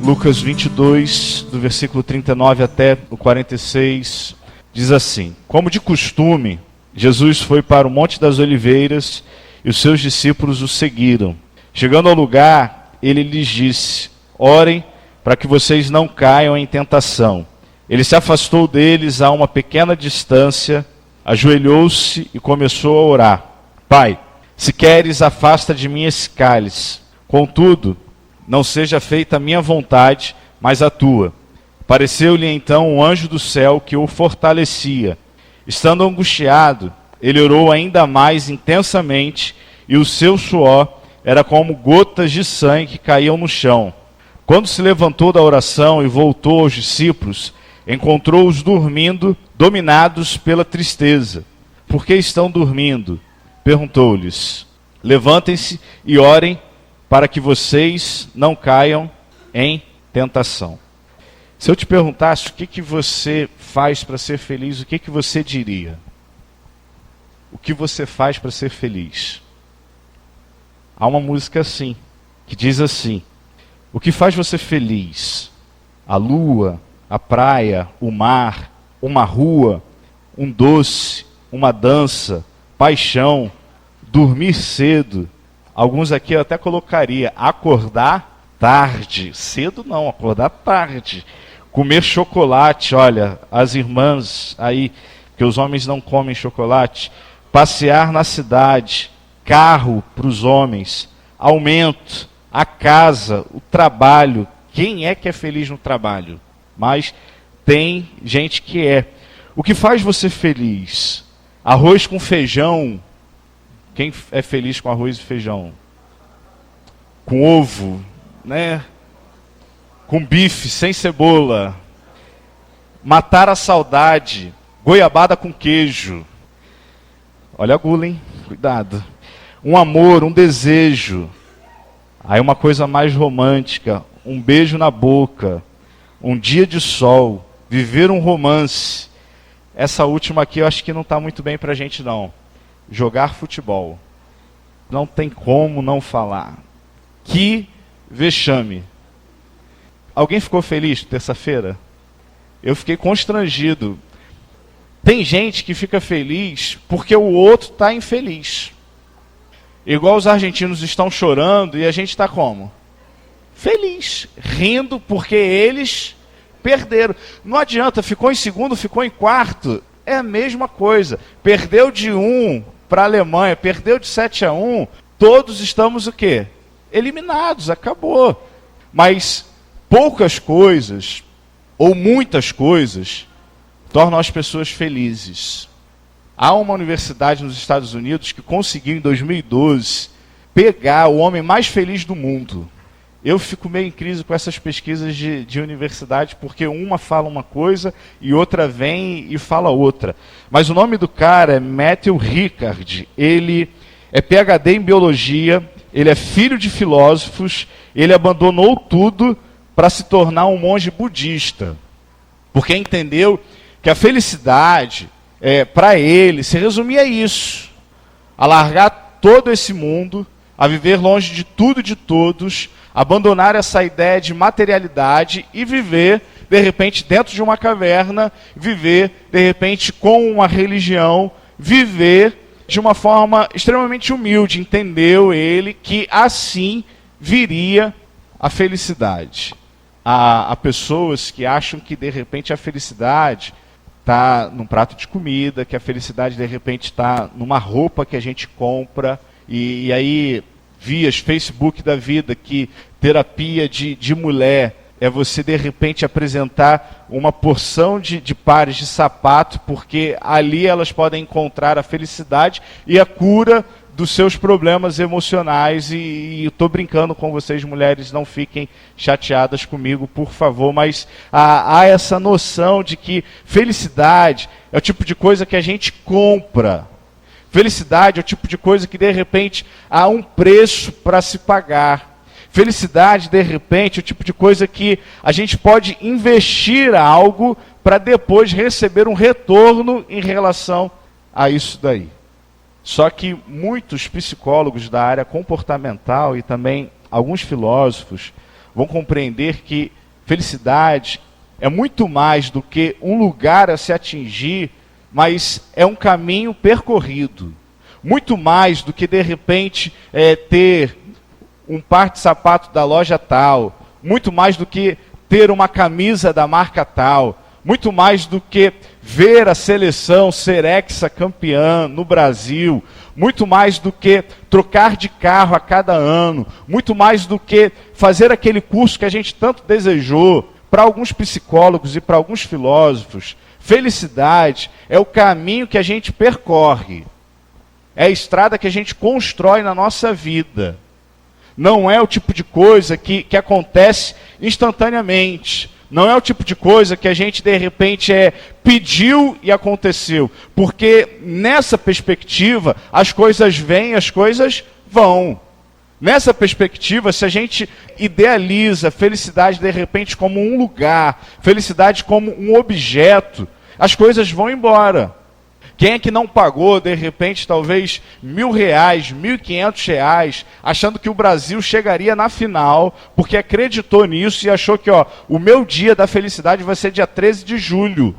Lucas 22, do versículo 39 até o 46, diz assim: Como de costume, Jesus foi para o Monte das Oliveiras e os seus discípulos o seguiram. Chegando ao lugar, ele lhes disse: Orem para que vocês não caiam em tentação. Ele se afastou deles a uma pequena distância, ajoelhou-se e começou a orar: Pai, se queres, afasta de mim esse cálice. Contudo, não seja feita a minha vontade, mas a tua. Apareceu-lhe então um anjo do céu que o fortalecia. Estando angustiado, ele orou ainda mais intensamente, e o seu suor era como gotas de sangue que caíam no chão. Quando se levantou da oração e voltou aos discípulos, encontrou-os dormindo, dominados pela tristeza. Por que estão dormindo? Perguntou-lhes. Levantem-se e orem para que vocês não caiam em tentação. Se eu te perguntasse o que você faz para ser feliz, o que você diria? O que você faz para ser feliz? Há uma música assim, que diz assim: o que faz você feliz? A lua, a praia, o mar, uma rua, um doce, uma dança, paixão, dormir cedo. Alguns aqui eu até colocaria acordar tarde. Cedo não, acordar tarde. Comer chocolate, olha, as irmãs aí, que os homens não comem chocolate. Passear na cidade, carro para os homens, aumento, a casa, o trabalho. Quem é que é feliz no trabalho? Mas tem gente que é. O que faz você feliz? Arroz com feijão. Quem é feliz com arroz e feijão? Com ovo, né? Com bife, sem cebola. Matar a saudade. Goiabada com queijo. Olha a gula, hein? Cuidado. Um amor, um desejo. Aí uma coisa mais romântica. Um beijo na boca. Um dia de sol. Viver um romance. Essa última aqui eu acho que não está muito bem pra gente não. Jogar futebol. Não tem como não falar. Que vexame. Alguém ficou feliz terça-feira? Eu fiquei constrangido. Tem gente que fica feliz porque o outro está infeliz. Igual os argentinos estão chorando e a gente está como? Feliz. Rindo porque eles perderam. Não adianta, ficou em segundo, ficou em quarto. É a mesma coisa. Perdeu de 1 para a Alemanha, perdeu de 7-1. Todos estamos o quê? Eliminados, acabou. Mas poucas coisas, ou muitas coisas, tornam as pessoas felizes. Há uma universidade nos Estados Unidos que conseguiu, em 2012, pegar o homem mais feliz do mundo. Eu fico meio em crise com essas pesquisas de universidade, porque uma fala uma coisa e outra vem e fala outra. Mas o nome do cara é Matthew Ricard. Ele é PhD em biologia, ele é filho de filósofos, ele abandonou tudo para se tornar um monge budista. Porque entendeu que a felicidade, para ele, se resumia a isso. A largar todo esse mundo, a viver longe de tudo e de todos, abandonar essa ideia de materialidade e viver, de repente, dentro de uma caverna, viver, de repente, com uma religião, viver de uma forma extremamente humilde. Entendeu ele que assim viria a felicidade. Há pessoas que acham que, de repente, a felicidade está num prato de comida, que a felicidade, de repente, está numa roupa que a gente compra, e aí, vias, Facebook da vida, que terapia de mulher é você, de repente, apresentar uma porção de pares de sapato, porque ali elas podem encontrar a felicidade e a cura dos seus problemas emocionais. E eu estou brincando com vocês, mulheres, não fiquem chateadas comigo, por favor, mas há essa noção de que felicidade é o tipo de coisa que a gente compra. Felicidade é o tipo de coisa que, de repente, há um preço para se pagar. Felicidade, de repente, é o tipo de coisa que a gente pode investir algo para depois receber um retorno em relação a isso daí. Só que muitos psicólogos da área comportamental e também alguns filósofos vão compreender que Felicidade é muito mais do que um lugar a se atingir, mas é um caminho percorrido. Muito mais do que, de repente, ter um par de sapato da loja tal. Muito mais do que ter uma camisa da marca tal. Muito mais do que ver a seleção ser hexacampeã no Brasil. Muito mais do que trocar de carro a cada ano. Muito mais do que fazer aquele curso que a gente tanto desejou. Para alguns psicólogos e para alguns filósofos, felicidade é o caminho que a gente percorre. É a estrada que a gente constrói na nossa vida. Não é o tipo de coisa que acontece instantaneamente. Não é o tipo de coisa que a gente, de repente, pediu e aconteceu. Porque nessa perspectiva, as coisas vêm, as coisas vão. Nessa perspectiva, se a gente idealiza felicidade, de repente, como um lugar, felicidade como um objeto, as coisas vão embora. Quem é que não pagou, de repente, talvez R$1.000, R$1.500, achando que o Brasil chegaria na final, porque acreditou nisso e achou que o meu dia da felicidade vai ser dia 13 de julho.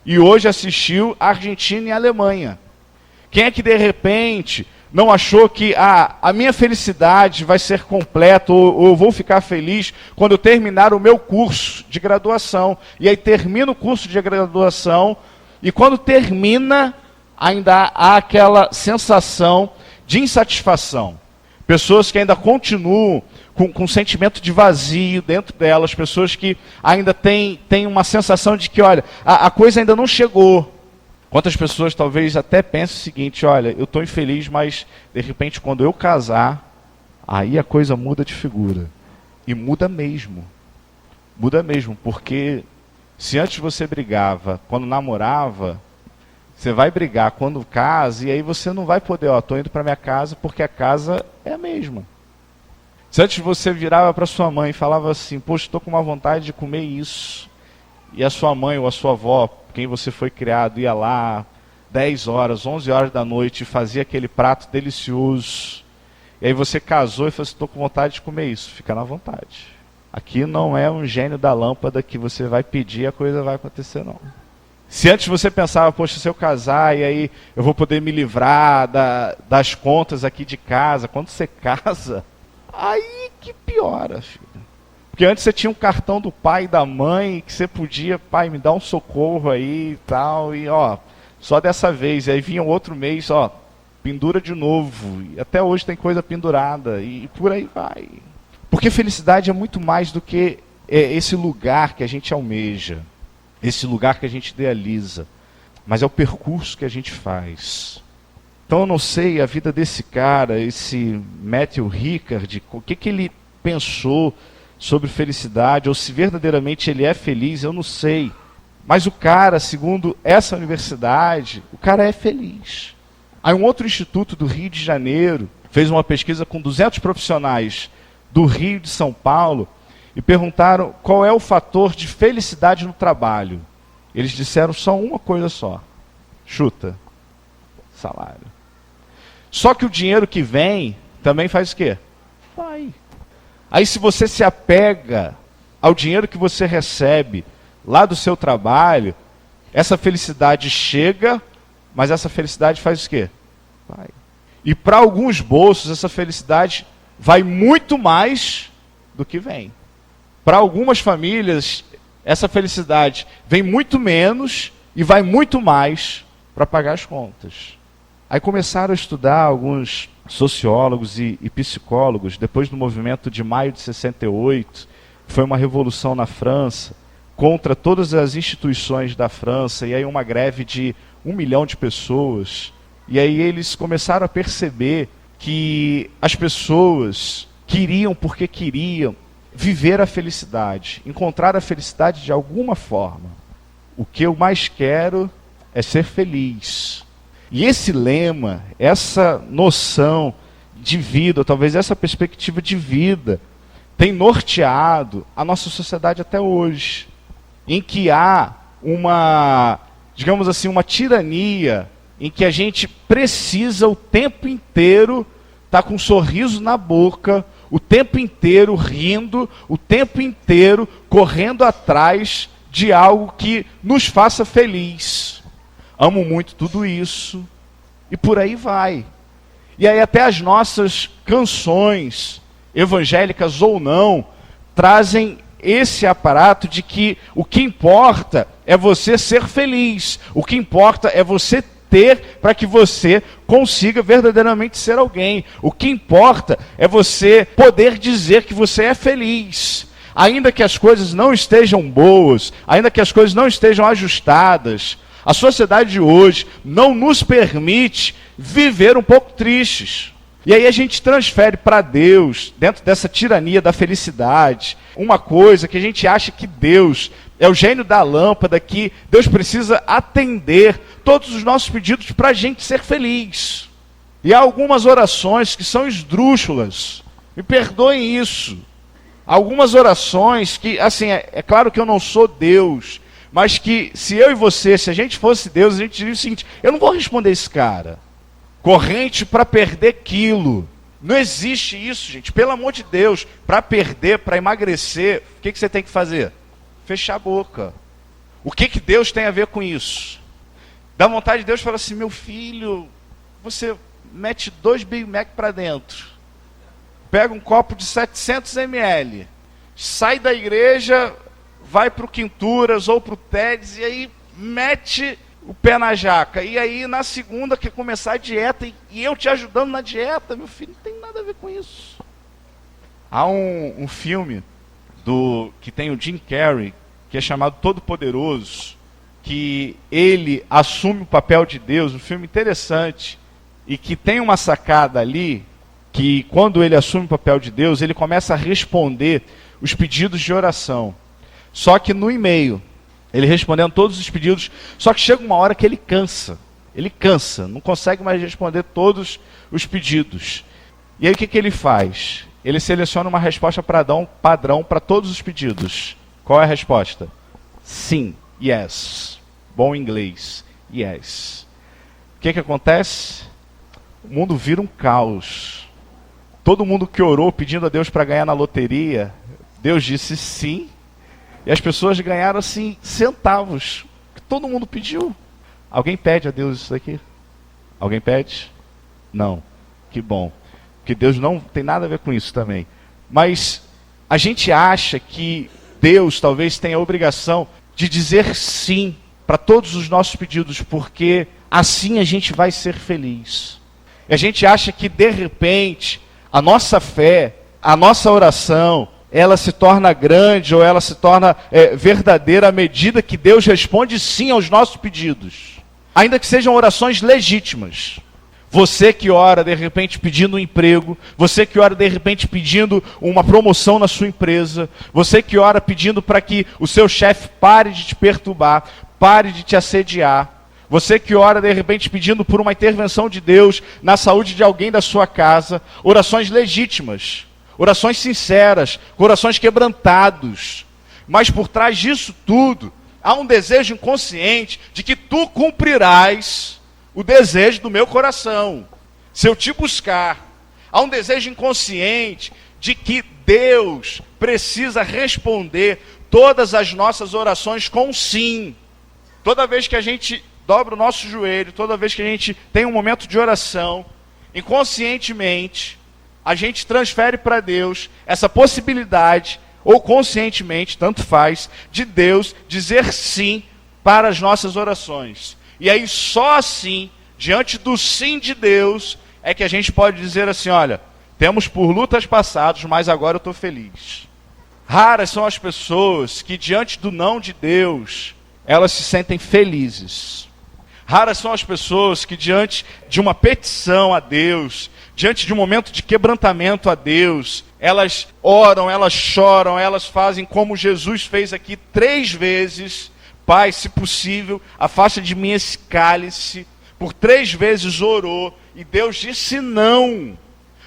E hoje assistiu a Argentina e a Alemanha. Quem é que, de repente, não achou que a minha felicidade vai ser completa, ou eu vou ficar feliz quando eu terminar o meu curso de graduação? E aí termina o curso de graduação, e quando termina, ainda há aquela sensação de insatisfação. Pessoas que ainda continuam com um sentimento de vazio dentro delas, pessoas que ainda têm uma sensação de que, olha, a coisa ainda não chegou. Quantas pessoas talvez até pensem o seguinte, olha, eu estou infeliz, mas de repente quando eu casar, aí a coisa muda de figura. E muda mesmo. Muda mesmo, porque se antes você brigava quando namorava, você vai brigar quando casa, e aí você não vai poder, estou indo para minha casa porque a casa é a mesma. Se antes você virava para sua mãe e falava assim, poxa, estou com uma vontade de comer isso, e a sua mãe ou a sua avó, quem você foi criado, ia lá 10 horas, 11 horas da noite e fazia aquele prato delicioso. E aí você casou e falou assim, estou com vontade de comer isso. Fica na vontade. Aqui não é um gênio da lâmpada que você vai pedir e a coisa vai acontecer, não. Se antes você pensava, poxa, se eu casar e aí eu vou poder me livrar das contas aqui de casa. Quando você casa, aí que piora, filho. Porque antes você tinha um cartão do pai e da mãe, que você podia, pai, me dá um socorro aí e tal, e só dessa vez. E aí vinha outro mês, pendura de novo. E até hoje tem coisa pendurada, e por aí vai. Porque felicidade é muito mais do que esse lugar que a gente almeja, esse lugar que a gente idealiza, mas é o percurso que a gente faz. Então eu não sei a vida desse cara, esse Matthew Ricard, o que ele pensou sobre felicidade, ou se verdadeiramente ele é feliz, eu não sei. Mas o cara, segundo essa universidade, o cara é feliz. Aí um outro instituto do Rio de Janeiro fez uma pesquisa com 200 profissionais do Rio e de São Paulo e perguntaram qual é o fator de felicidade no trabalho. Eles disseram só uma coisa só. Chuta. Salário. Só que o dinheiro que vem também faz o quê? Vai. Aí se você se apega ao dinheiro que você recebe lá do seu trabalho, essa felicidade chega, mas essa felicidade faz o quê? Vai. E para alguns bolsos, essa felicidade vai muito mais do que vem. Para algumas famílias, essa felicidade vem muito menos e vai muito mais para pagar as contas. Aí começaram a estudar alguns sociólogos e psicólogos, depois do movimento de maio de 68, foi uma revolução na França, contra todas as instituições da França, e aí uma greve de 1 milhão de pessoas. E aí eles começaram a perceber que as pessoas queriam, porque queriam, viver a felicidade, encontrar a felicidade de alguma forma. O que eu mais quero é ser feliz. E esse lema, essa noção de vida, talvez essa perspectiva de vida, tem norteado a nossa sociedade até hoje, em que há uma, digamos assim, uma tirania, em que a gente precisa o tempo inteiro estar com um sorriso na boca, o tempo inteiro rindo, o tempo inteiro correndo atrás de algo que nos faça feliz. Amo muito tudo isso. E por aí vai. E aí até as nossas canções, evangélicas ou não, trazem esse aparato de que o que importa é você ser feliz. O que importa é você ter para que você consiga verdadeiramente ser alguém. O que importa é você poder dizer que você é feliz. Ainda que as coisas não estejam boas, ainda que as coisas não estejam ajustadas, a sociedade de hoje não nos permite viver um pouco tristes. E aí a gente transfere para Deus, dentro dessa tirania da felicidade, uma coisa que a gente acha que Deus é o gênio da lâmpada, que Deus precisa atender todos os nossos pedidos para a gente ser feliz. E há algumas orações que são esdrúxulas, me perdoem isso. Algumas orações que, assim, é claro que eu não sou Deus, mas que se eu e você, se a gente fosse Deus, a gente diria o seguinte: eu não vou responder esse cara. Corrente para perder quilo. Não existe isso, gente. Pelo amor de Deus, para perder, para emagrecer, o que você tem que fazer? Fechar a boca. O que Deus tem a ver com isso? Dá vontade de Deus falar assim: meu filho, você mete 2 Big Mac para dentro. Pega um copo de 700 ml, sai da igreja, vai para o Quinturas ou para o TEDs e aí mete o pé na jaca. E aí na segunda quer começar a dieta e eu te ajudando na dieta, meu filho, não tem nada a ver com isso. Há um filme que tem o Jim Carrey, que é chamado Todo Poderoso, que ele assume o papel de Deus, um filme interessante, e que tem uma sacada ali, que quando ele assume o papel de Deus, ele começa a responder os pedidos de oração. Só que no e-mail, ele respondendo todos os pedidos, só que chega uma hora que ele cansa, não consegue mais responder todos os pedidos. E aí o que ele faz? Ele seleciona uma resposta padrão para todos os pedidos. Qual é a resposta? Sim, yes. Bom inglês, yes. O que acontece? O mundo vira um caos. Todo mundo que orou pedindo a Deus para ganhar na loteria, Deus disse sim. E as pessoas ganharam assim centavos. Todo mundo pediu. Alguém pede a Deus isso daqui? Alguém pede? Não. Que bom. Porque Deus não tem nada a ver com isso também. Mas a gente acha que Deus talvez tenha a obrigação de dizer sim para todos os nossos pedidos, porque assim a gente vai ser feliz. E a gente acha que de repente a nossa fé, a nossa oração, ela se torna grande ou ela se torna verdadeira à medida que Deus responde sim aos nossos pedidos. Ainda que sejam orações legítimas. Você que ora de repente pedindo um emprego, você que ora de repente pedindo uma promoção na sua empresa, você que ora pedindo para que o seu chefe pare de te perturbar, pare de te assediar, você que ora de repente pedindo por uma intervenção de Deus na saúde de alguém da sua casa, orações legítimas, orações sinceras, corações quebrantados. Mas por trás disso tudo, há um desejo inconsciente de que tu cumprirás o desejo do meu coração. Se eu te buscar, há um desejo inconsciente de que Deus precisa responder todas as nossas orações com sim. Toda vez que a gente dobra o nosso joelho, toda vez que a gente tem um momento de oração, inconscientemente, a gente transfere para Deus essa possibilidade, ou conscientemente, tanto faz, de Deus dizer sim para as nossas orações. E aí só assim, diante do sim de Deus, é que a gente pode dizer assim: olha, temos por lutas passadas, mas agora eu estou feliz. Raras são as pessoas que diante do não de Deus, elas se sentem felizes. Raras são as pessoas que diante de uma petição a Deus, diante de um momento de quebrantamento a Deus, elas oram, elas choram, elas fazem como Jesus fez aqui 3 vezes. Pai, se possível, afasta de mim esse cálice. Por 3 vezes orou e Deus disse não.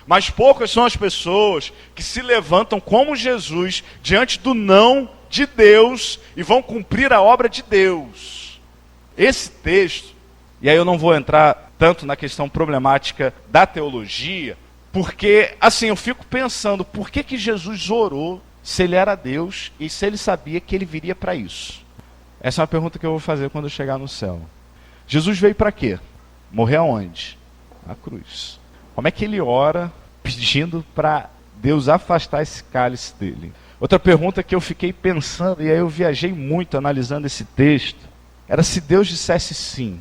Mas poucas são as pessoas que se levantam como Jesus diante do não de Deus e vão cumprir a obra de Deus. Esse texto, e aí eu não vou entrar tanto na questão problemática da teologia, Porque, assim, eu fico pensando, por que que Jesus orou se ele era Deus e se ele sabia que ele viria para isso? Essa é uma pergunta que eu vou fazer quando eu chegar no céu. Jesus veio para quê? Morrer aonde? Na cruz. Como é que ele ora pedindo para Deus afastar esse cálice dele? Outra pergunta que eu fiquei pensando, e aí eu viajei muito analisando esse texto, era se Deus dissesse sim.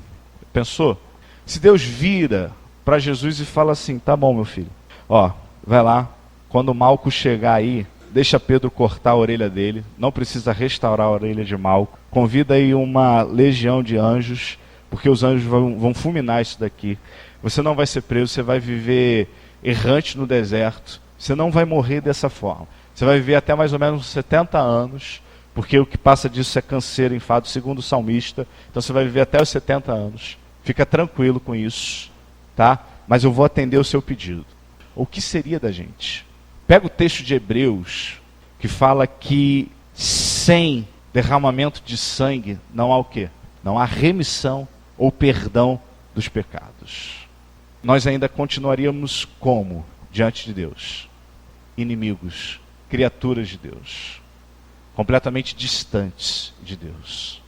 Pensou? Se Deus vira para Jesus e fala assim, tá bom, meu filho, ó, vai lá, quando o Malco chegar aí, deixa Pedro cortar a orelha dele, não precisa restaurar a orelha de Malco, convida aí uma legião de anjos, porque os anjos vão fulminar isso daqui. Você não vai ser preso, você vai viver errante no deserto, você não vai morrer dessa forma. Você vai viver até mais ou menos 70 anos, porque o que passa disso é canseiro, enfado, segundo o salmista. Então você vai viver até os 70 anos. Fica tranquilo com isso, tá? Mas eu vou atender o seu pedido. O que seria da gente? Pega o texto de Hebreus, que fala que sem derramamento de sangue não há o quê? Não há remissão ou perdão dos pecados. Nós ainda continuaríamos como diante de Deus? Inimigos, criaturas de Deus, completamente distantes de Deus,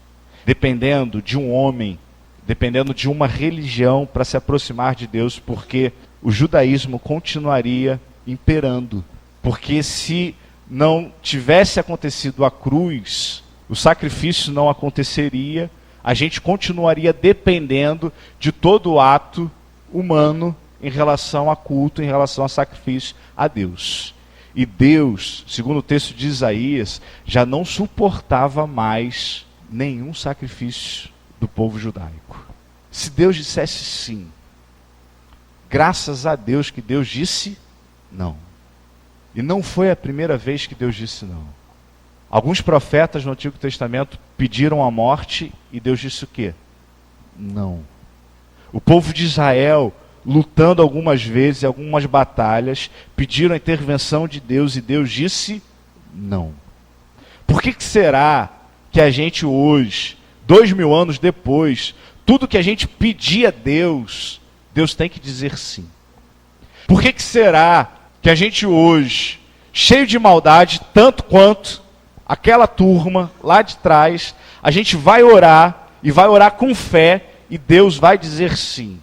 dependendo de um homem, dependendo de uma religião para se aproximar de Deus, porque o judaísmo continuaria imperando, porque se não tivesse acontecido a cruz, o sacrifício não aconteceria, a gente continuaria dependendo de todo o ato humano em relação a culto, em relação a sacrifício a Deus. E Deus, segundo o texto de Isaías, já não suportava mais nenhum sacrifício do povo judaico. Se Deus dissesse sim, graças a Deus que Deus disse não. E não foi a primeira vez que Deus disse não. Alguns profetas no Antigo Testamento pediram a morte e Deus disse o quê? Não. O povo de Israel, lutando algumas vezes, algumas batalhas, pediram a intervenção de Deus e Deus disse não. Por que será que a gente hoje, 2000 anos depois, tudo que a gente pedia a Deus, Deus tem que dizer sim? Por que será que a gente hoje, cheio de maldade, tanto quanto aquela turma lá de trás, a gente vai orar e vai orar com fé e Deus vai dizer sim?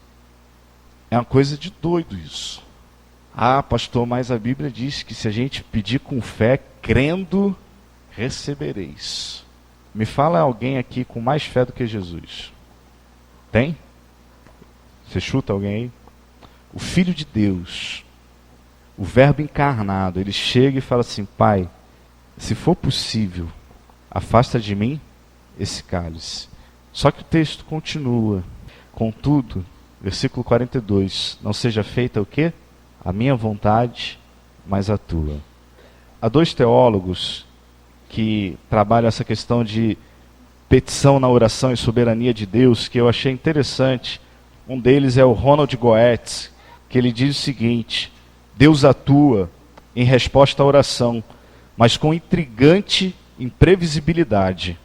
É uma coisa de doido isso. Ah, pastor, mas a Bíblia diz que se a gente pedir com fé, crendo, recebereis. Me fala alguém aqui com mais fé do que Jesus. Tem? Você chuta alguém aí? O Filho de Deus, o Verbo encarnado, ele chega e fala assim, Pai, se for possível, afasta de mim esse cálice. Só que o texto continua. Contudo, versículo 42, não seja feita o quê? A minha vontade, mas a tua. Há dois teólogos que trabalham essa questão de petição na oração e soberania de Deus, que eu achei interessante. Um deles é o Ronald Goetz, que ele diz o seguinte: Deus atua em resposta à oração, mas com intrigante imprevisibilidade.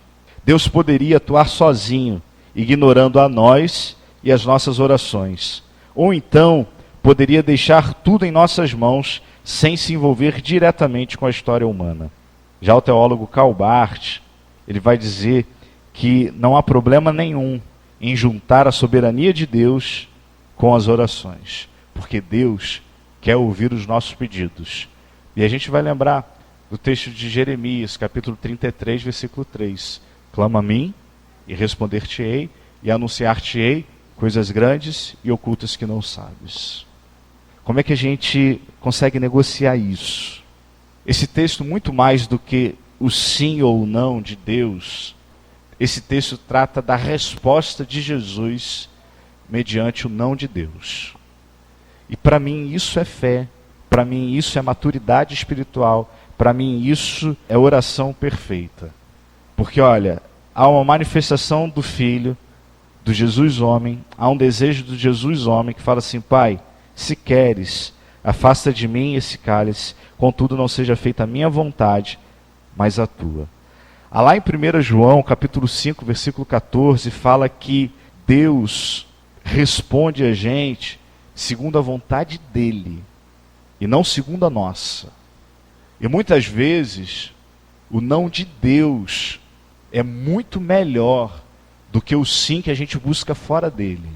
Deus poderia atuar sozinho, ignorando a nós e as nossas orações. Ou então, poderia deixar tudo em nossas mãos, sem se envolver diretamente com a história humana. Já o teólogo Karl Barth, ele vai dizer que não há problema nenhum em juntar a soberania de Deus com as orações, porque Deus quer ouvir os nossos pedidos. E a gente vai lembrar do texto de Jeremias, capítulo 33, versículo 3. Clama a mim, e responder-te-ei, e anunciar-te-ei coisas grandes e ocultas que não sabes. Como é que a gente consegue negociar isso? Esse texto, muito mais do que o sim ou não de Deus, esse texto trata da resposta de Jesus mediante o não de Deus. E para mim isso é fé, para mim isso é maturidade espiritual, para mim isso é oração perfeita. Porque olha, há uma manifestação do Filho, do Jesus homem, há um desejo do Jesus homem que fala assim: Pai, se queres, afasta de mim esse cálice, contudo não seja feita a minha vontade, mas a tua. Há lá em 1 João, capítulo 5, versículo 14, fala que Deus responde a gente segundo a vontade dele. e não segundo a nossa. E muitas vezes, o não de Deus é muito melhor do que o sim que a gente busca fora dele.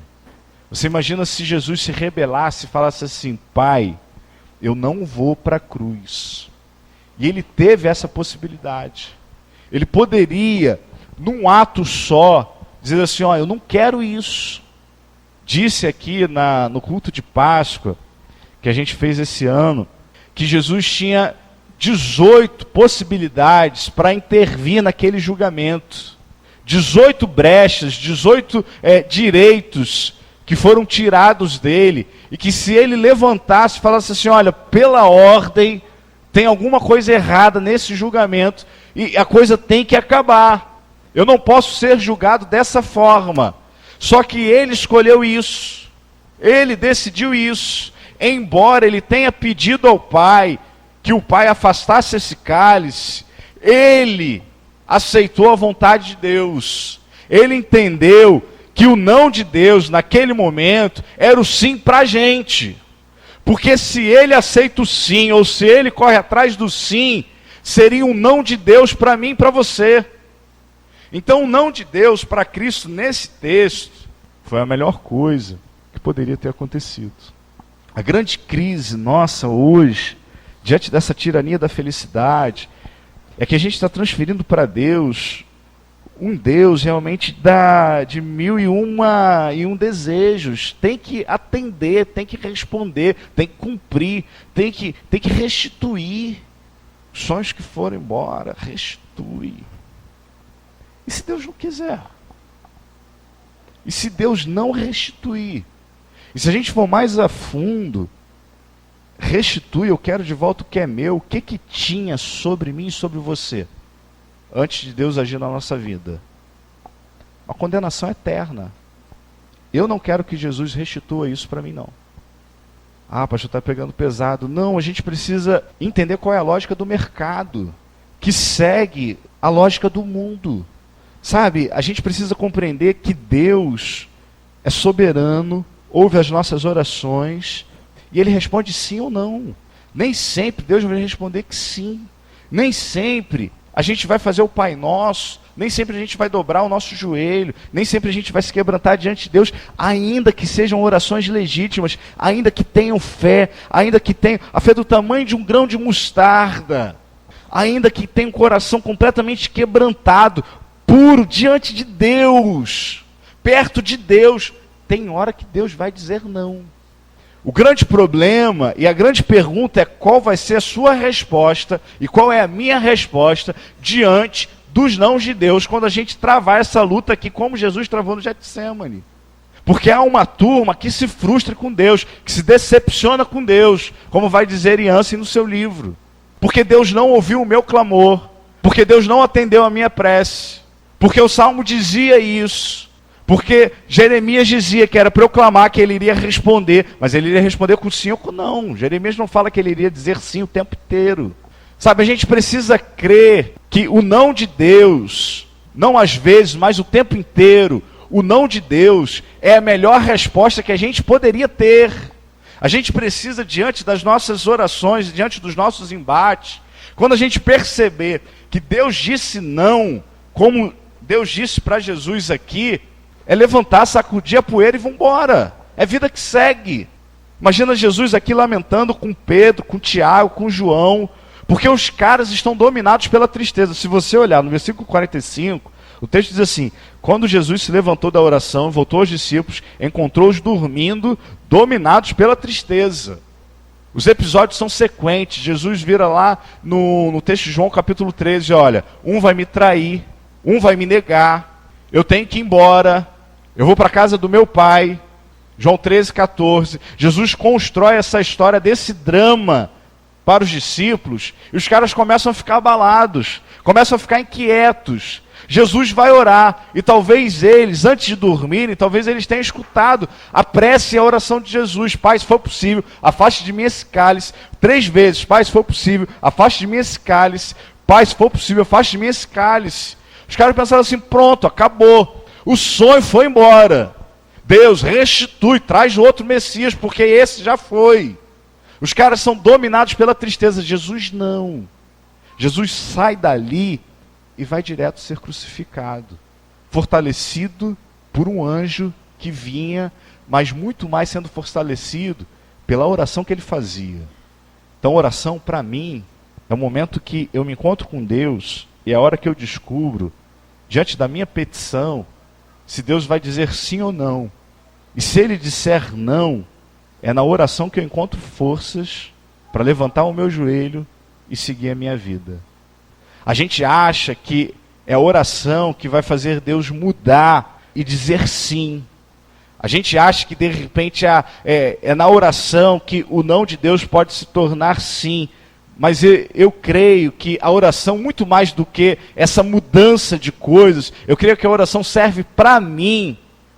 Você imagina se Jesus se rebelasse e falasse assim: Pai, eu não vou para a cruz. E ele teve essa possibilidade. Ele poderia, num ato só, dizer assim: ó, eu não quero isso. Disse aqui no culto de Páscoa, que a gente fez esse ano, que Jesus tinha 18 possibilidades para intervir naquele julgamento. 18 brechas, 18 direitos que foram tirados dele, e que se ele levantasse e falasse assim: olha, pela ordem, tem alguma coisa errada nesse julgamento, e a coisa tem que acabar. Eu não posso ser julgado dessa forma. Só que ele escolheu isso. Ele decidiu isso. Embora ele tenha pedido ao Pai que o Pai afastasse esse cálice, ele aceitou a vontade de Deus. Ele entendeu que o não de Deus naquele momento era o sim para a gente. Porque se ele aceita o sim, ou se ele corre atrás do sim, seria um não de Deus para mim e para você. Então o não de Deus para Cristo nesse texto foi a melhor coisa que poderia ter acontecido. A grande crise nossa hoje, diante dessa tirania da felicidade, é que a gente está transferindo para Deus um Deus realmente de mil e um desejos. Tem que atender, tem que responder, tem que cumprir, tem que restituir. Os sonhos que foram embora, restitui. E se Deus não quiser? E se Deus não restituir? E se a gente for mais a fundo, restitui, eu quero de volta o que é meu. O que tinha sobre mim e sobre você, antes de Deus agir na nossa vida? Uma condenação eterna. Eu não quero que Jesus restitua isso para mim, não. Ah, pastor, está pegando pesado. Não, a gente precisa entender qual é a lógica do mercado, que segue a lógica do mundo. Sabe, a gente precisa compreender que Deus é soberano, ouve as nossas orações, e Ele responde sim ou não. Nem sempre Deus vai responder que sim. Nem sempre a gente vai fazer o Pai Nosso, nem sempre a gente vai dobrar o nosso joelho, nem sempre a gente vai se quebrantar diante de Deus, ainda que sejam orações legítimas, ainda que tenham fé, ainda que tenham a fé do tamanho de um grão de mostarda, ainda que tenham um coração completamente quebrantado, puro diante de Deus, perto de Deus, tem hora que Deus vai dizer não. O grande problema e a grande pergunta é qual vai ser a sua resposta e qual é a minha resposta diante dos nãos de Deus quando a gente travar essa luta aqui como Jesus travou no Getsemane. Porque há uma turma que se frustra com Deus, que se decepciona com Deus, como vai dizer Yancey no seu livro. Porque Deus não ouviu o meu clamor, porque Deus não atendeu a minha prece, porque o Salmo dizia isso, porque Jeremias dizia que era para eu clamar que ele iria responder, mas ele iria responder com sim ou com não. Jeremias não fala que ele iria dizer sim o tempo inteiro. Sabe, a gente precisa crer que o não de Deus, não às vezes, mas o tempo inteiro, o não de Deus é a melhor resposta que a gente poderia ter. A gente precisa, diante das nossas orações, diante dos nossos embates, quando a gente perceber que Deus disse não, como Deus disse para Jesus aqui, é levantar, sacudir a poeira e vamos embora. É vida que segue. Imagina Jesus aqui lamentando com Pedro, com Tiago, com João, porque os caras estão dominados pela tristeza. Se você olhar no versículo 45, o texto diz assim: quando Jesus se levantou da oração, voltou aos discípulos, encontrou-os dormindo, dominados pela tristeza. Os episódios são sequentes. Jesus vira lá no texto de João capítulo 13, olha, um vai me trair, um vai me negar, eu tenho que ir embora, eu vou para a casa do meu pai. João 13, 14. Jesus constrói essa história desse drama para os discípulos, e os caras começam a ficar abalados, começam a ficar inquietos. Jesus vai orar, e talvez eles, antes de dormirem, talvez eles tenham escutado a prece e a oração de Jesus: Pai, se for possível, afaste de mim esse cálice. 3 vezes: Pai, se for possível, afaste de mim esse cálice. Pai, se for possível, afaste de mim esse cálice. Os caras pensaram assim: pronto, acabou, o sonho foi embora. Deus restitui, traz outro Messias, porque esse já foi. Os caras são dominados pela tristeza. Jesus não. Jesus sai dali e vai direto ser crucificado, fortalecido por um anjo que vinha, mas muito mais sendo fortalecido pela oração que ele fazia. Então, oração, para mim, é o momento que eu me encontro com Deus e é a hora que eu descubro, diante da minha petição, se Deus vai dizer sim ou não. E se Ele disser não, é na oração que eu encontro forças para levantar o meu joelho e seguir a minha vida. A gente acha que é a oração que vai fazer Deus mudar e dizer sim. A gente acha que de repente é na oração que o não de Deus pode se tornar sim. Mas eu creio que a oração, muito mais do que essa mudança de coisas, eu creio que a oração serve para mim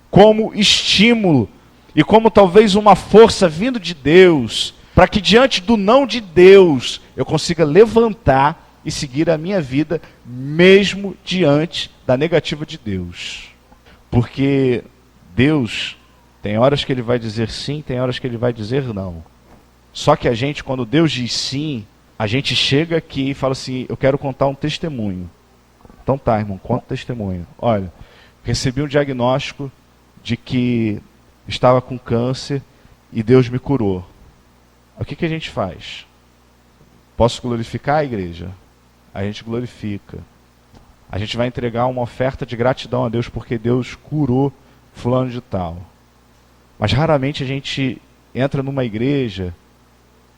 como estímulo e como talvez uma força vindo de Deus, para que diante do não de Deus eu consiga levantar e seguir a minha vida, mesmo diante da negativa de Deus. Porque Deus, tem horas que Ele vai dizer sim, tem horas que Ele vai dizer não. Só que a gente, quando Deus diz sim, a gente chega aqui e fala assim, eu quero contar um testemunho. Então tá, irmão, conta o testemunho. Olha, recebi um diagnóstico de que estava com câncer e Deus me curou. O que a gente faz? Posso glorificar a igreja? A gente glorifica. A gente vai entregar uma oferta de gratidão a Deus porque Deus curou fulano de tal. Mas raramente a gente entra numa igreja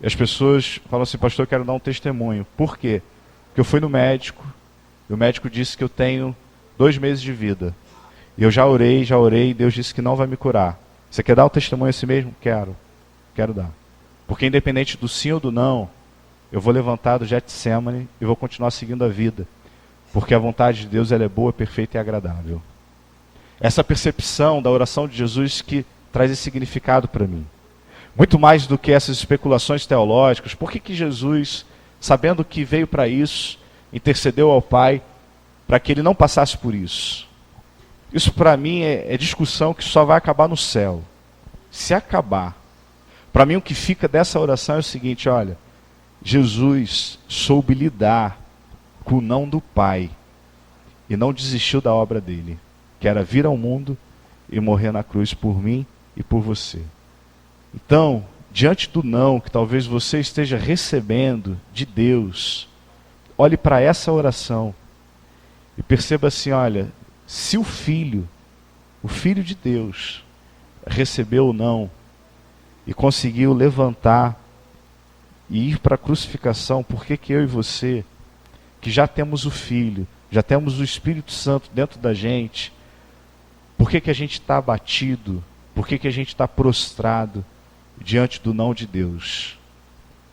e as pessoas falam assim, pastor, eu quero dar um testemunho. Por quê? Porque eu fui no médico e o médico disse que eu tenho 2 meses de vida. E eu já orei, e Deus disse que não vai me curar. Você quer dar o testemunho a si mesmo? Quero dar. Porque independente do sim ou do não, eu vou levantar do Getsemane e vou continuar seguindo a vida. Porque a vontade de Deus ela é boa, perfeita e agradável. Essa percepção da oração de Jesus que traz esse significado para mim. Muito mais do que essas especulações teológicas. Por que Jesus, sabendo que veio para isso, intercedeu ao Pai para que ele não passasse por isso? Isso para mim é discussão que só vai acabar no céu. Se acabar. Para mim o que fica dessa oração é o seguinte, olha, Jesus soube lidar com o não do Pai e não desistiu da obra dele, que era vir ao mundo e morrer na cruz por mim e por você. Então, diante do não que talvez você esteja recebendo de Deus, olhe para essa oração e perceba assim, olha, se o Filho de Deus, recebeu o não e conseguiu levantar e ir para a crucificação, por que eu e você, que já temos o Filho, já temos o Espírito Santo dentro da gente, por que a gente está abatido? Por que a gente está prostrado diante do não de Deus?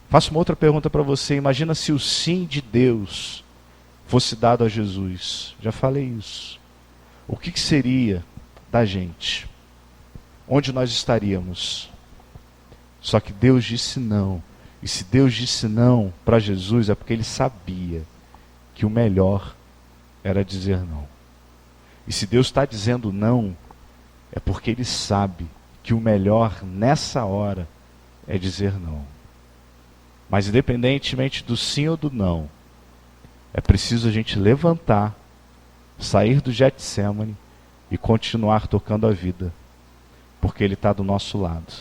Faço uma outra pergunta para você. Imagina se o sim de Deus fosse dado a Jesus. Já falei isso. O que seria da gente? Onde nós estaríamos? Só que Deus disse não. E se Deus disse não para Jesus, é porque Ele sabia que o melhor era dizer não. E se Deus está dizendo não, é porque Ele sabe que o melhor nessa hora é dizer não. Mas independentemente do sim ou do não, é preciso a gente levantar, sair do Getsemane e continuar tocando a vida, porque Ele está do nosso lado,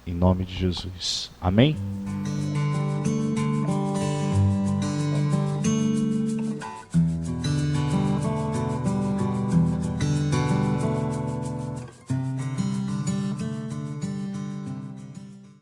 em nome de Jesus. Amém?